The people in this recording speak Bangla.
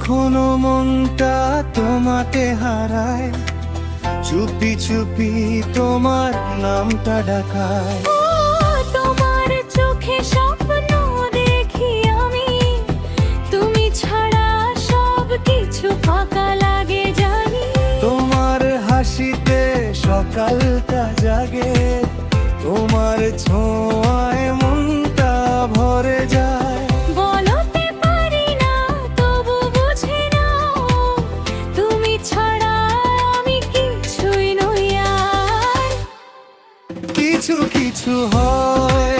কখনো মনটা তোমাকে হারায়, চুপি চুপি তোমার নামটা ডাকায়। ও তোমার চোখে স্বপ্ন দেখি আমি, তুমি ছাড়া সব কিছু ফাঁকা লাগে জানি। তোমার হাসিতে সকালটা জাগে, তোমার ছোঁয়ায় মনটা ভরে যায়। বলতে পারি না তবু বুঝে নাও, তুমি ছাড়া আমি কিছুই নই আর। কিছু কিছু হয়